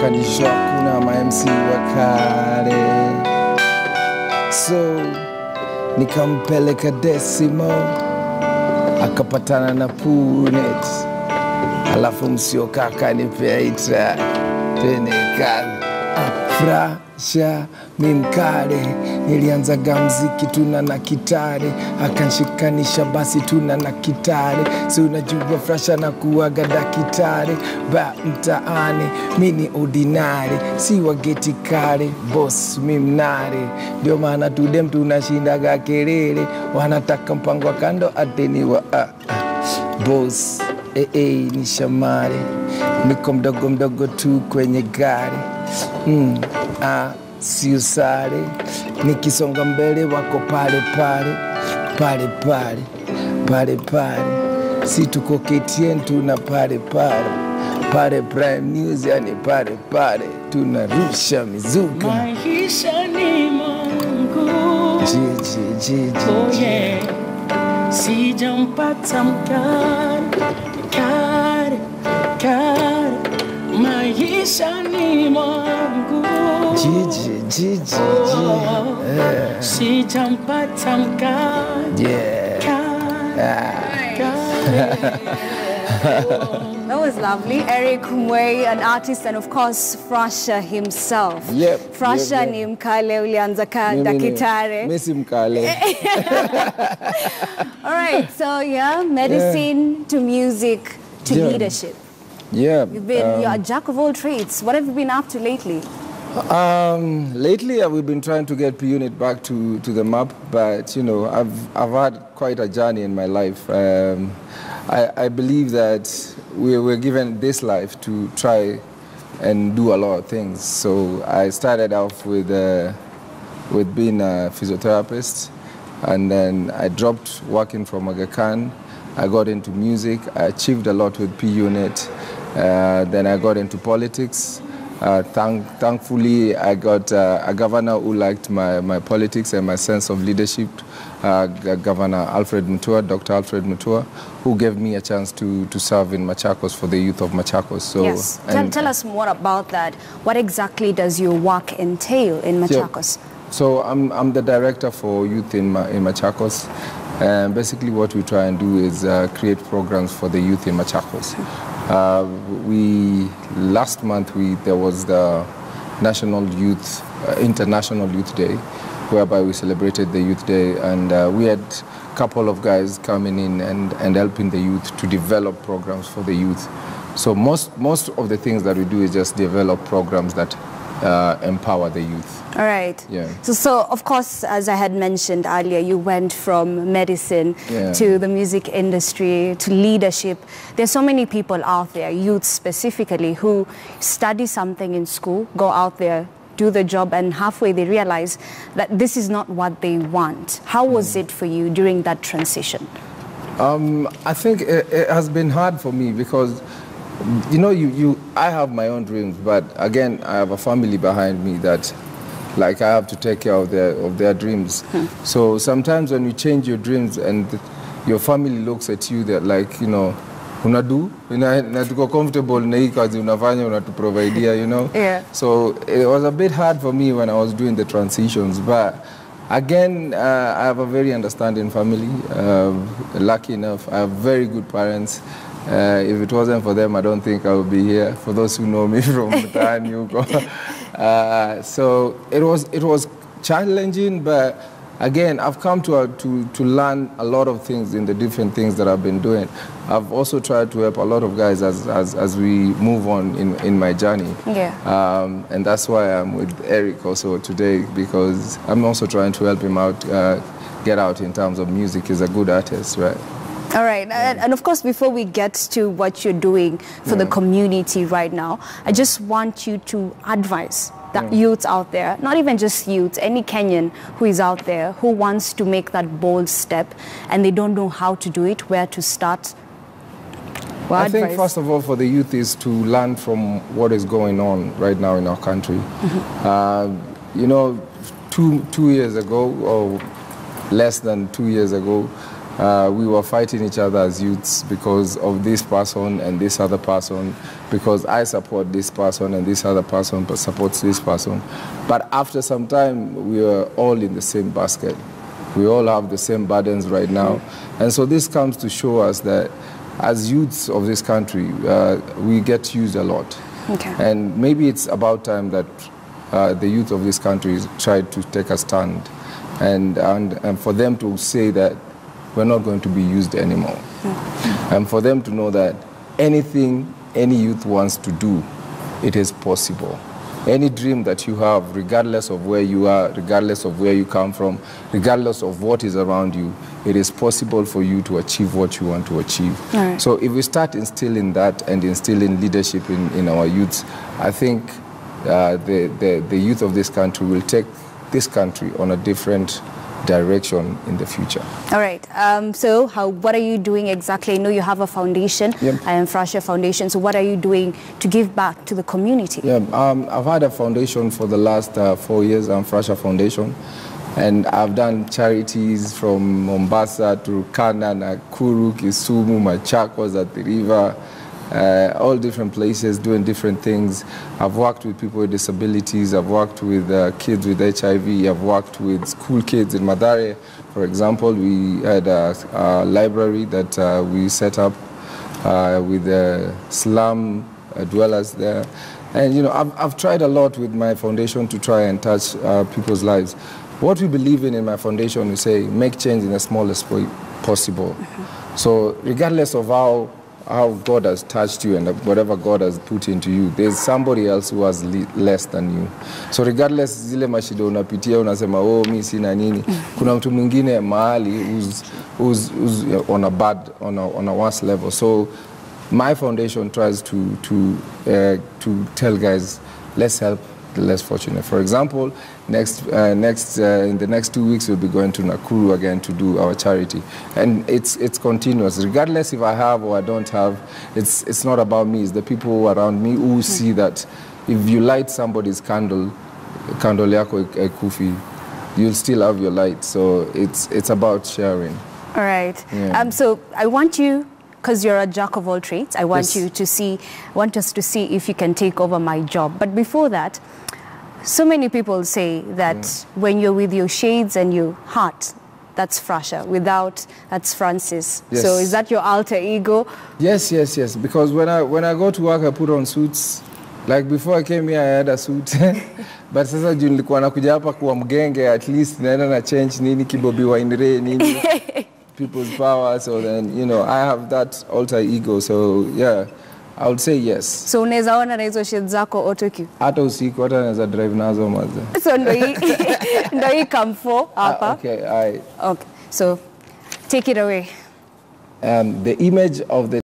akanisha kuna ma-MC wakale, so nikampeleka Decimo, akapatana na Punet, alafu msioka akanipea itra tenekala Frasha mimkale, nilianzaga mziki tuna na kitare, akanshikanisha basi tuna na kitare, si unajua Frasha na kuwaga dakitare, ba mtaani mini ordinary, si wageti kare, boss mimnare, ndio maana tudem tunashindaga kelele, wanataka mpango wa kando ateniwa boss, ni shamare, niko mdogo mdogo tu kwenye gari, si usare, nikisonga mbele wako pale pale, pale pale, pale pale, si tuko KTN tuna pale pale, pale Prime News yani pale pale, tunarusha mizuka. Maisha ni Mungu, oh yeah, sijampata mkari, maisha ni Mungu, sijampata mkari, That was lovely. Eric Mwe, an artist, and of course Frasha himself. Yep. Frasha ni mkale ulianza dakitare. Mimi mkale. All right, so yeah, medicine to music to leadership. Yeah. You're a jack of all trades. What have you been up to lately? Lately, we've been trying to get P-Unit back to the map, but you know, I've had quite a journey in my life. I believe that we were given this life to try and do a lot of things. So I started off with being a physiotherapist, and then I dropped working from Aga Khan. I got into music. I achieved a lot with P-Unit. Then I got into politics. Thankfully, I got a governor who liked my politics and my sense of leadership, Governor Alfred Mutua, Dr. Alfred Mutua, who gave me a chance to serve in Machakos for the youth of Machakos. So, yes, tell us more about that. What exactly does your work entail in Machakos? Yeah. So I'm the director for youth in Machakos. And basically what we try and do is create programs for the youth in Machakos. Last month there was the International Youth Day, whereby we celebrated the Youth Day, and we had a couple of guys coming in and helping the youth to develop programs for the youth. So most of the things that we do is just develop programs that empower the youth. All right. Yeah. So of course, as I had mentioned earlier, you went from medicine to the music industry to leadership. There's so many people out there, youth specifically, who study something in school, go out there, do the job, and halfway they realize that this is not what they want. How was it for you during that transition? I think it has been hard for me because, you know, I have my own dreams, but again, I have a family behind me that, like, I have to take care of their dreams. So sometimes when you change your dreams and your family looks at you, that like, you know, unadu, natuko comfortable na hii kazi unafanya, unatuprovidea, you know. Yeah. So it was a bit hard for me when I was doing the transitions, but again, I have a very understanding family. Lucky enough, I have very good parents. If it wasn't for them, I don't think I would be here. For those who know me from Bhutan, so it was challenging, but again, I've come to learn a lot of things in the different things that I've been doing. I've also tried to help a lot of guys as we move on in my journey. Yeah. And that's why I'm with Eric also today, because I'm also trying to help him out, get out in terms of music. He's a good artist, right? All right, and of course, before we get to what you're doing for the community right now, I just want you to advise the youth out there, not even just youth, any Kenyan who is out there who wants to make that bold step and they don't know how to do it, where to start. I think first of all for the youth is to learn from what is going on right now in our country. You know, two years ago, or less than 2 years ago, we were fighting each other as youths because of this person and this other person, because I support this person and this other person supports this person. But after some time, we are all in the same basket. We all have the same burdens right now. And so this comes to show us that as youths of this country, we get used a lot. Okay. And maybe it's about time that the youth of this country try to take a stand and for them to say that we're not going to be used anymore. And for them to know that anything any youth wants to do, it is possible. Any dream that you have, regardless of where you are, regardless of where you come from, regardless of what is around you, it is possible for you to achieve what you want to achieve. Right. So if we start instilling that and instilling leadership in our youths, I think the youth of this country will take this country on a different direction in the future. All right. So what are you doing exactly? I know you have a foundation, Frasha Foundation. So what are you doing to give back to the community? Yeah, I've had a foundation for the last 4 years, Frasha Foundation. And I've done charities from Mombasa to Kana, Nakuru, Kisumu, Machakos, at the river, all different places doing different things. I've worked with people with disabilities. I've worked with kids with HIV. I've worked with school kids in Madare. For example, we had a library that we set up with the slum dwellers there. And, you know, I've tried a lot with my foundation to try and touch people's lives. What we believe in my foundation is say, make change in the smallest way possible. So regardless of how God has touched you and whatever God has put into you, there's somebody else who has less than you. So regardless zile mashida unapitia unasema oh mi sina nini, kuna mtu mwingine mahali who's on a worse level. So my foundation tries to tell guys, let's help the less fortunate. For example, in the next 2 weeks we'll be going to Nakuru again to do our charity, and it's continuous. Regardless if I have or I don't have, it's not about me. It's the people around me who see that if you light somebody's candle yako kufi, you'll still have your light. So it's about sharing. All right. Yeah. So I want you, because you're a jack of all trades, I want you to want us to see if you can take over my job. But before that, so many people say that when you're with your shades and your heart, that's Frasha. Without, that's Francis. Yes. So is that your alter ego? Yes. Because when I go to work, I put on suits. Like before I came here, I had a suit. But sasa juu nilikuwa nakuja hapa kuwa mgenge, at least naenda na change nini kibobi wa inre nini people's power. So then, you know, I have that alter ego. So yeah, I would say yes. So unaweza ona na hizo shades zako autocue? Hata usiku hata naweza drive nazo maze. So ndo hii come for hapa. Okay, Okay. So take it away. The image of the